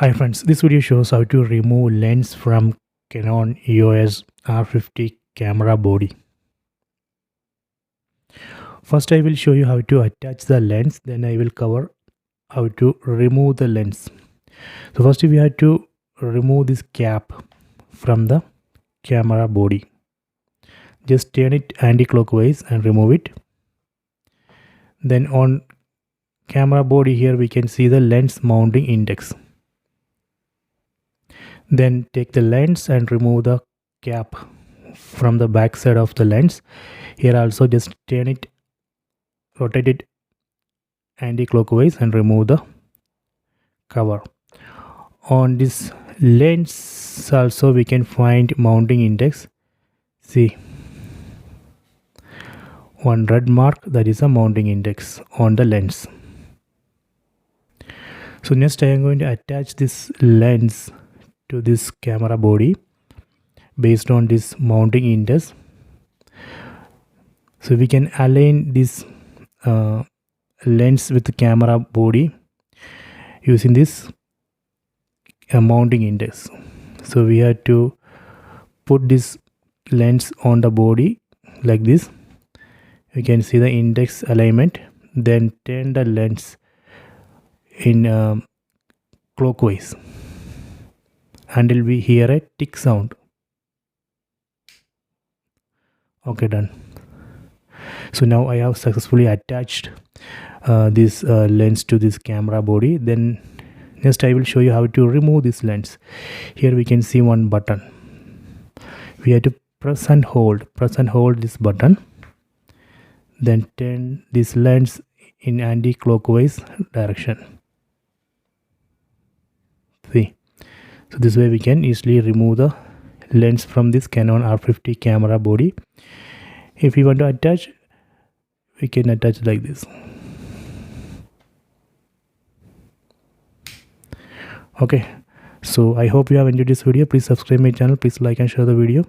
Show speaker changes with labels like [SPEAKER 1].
[SPEAKER 1] Hi friends, this video shows how to remove lens from Canon EOS R50 camera body. First I will show you how to attach the lens, then I will cover how to remove the lens. So first we have to remove this cap from the camera body. Just turn it anti-clockwise and remove it. Then on camera body here we can see the lens mounting index. Then take the lens and remove the cap from the back side of the lens. Here also just turn it, rotate it anti-clockwise and remove the cover. On this lens also we can find mounting index. See, one red mark, that is a mounting index on the lens. So next I am going to attach this lens to this camera body based on this mounting index. So we can align this lens with the camera body using this mounting index. So we have to put this lens on the body like this. You can see the index alignment, then turn the lens in clockwise until we hear a tick sound. Okay, done. So now I have successfully attached this lens to this camera body. Then next I will show you how to remove this lens. Here we can see one button. We have to press and hold this button, then turn this lens in anti-clockwise direction. See, so this way we can easily remove the lens from this Canon R50 camera body. If we want to attach, we can attach like this. Okay, so I hope you have enjoyed this video. Please subscribe my channel, please like and share the video.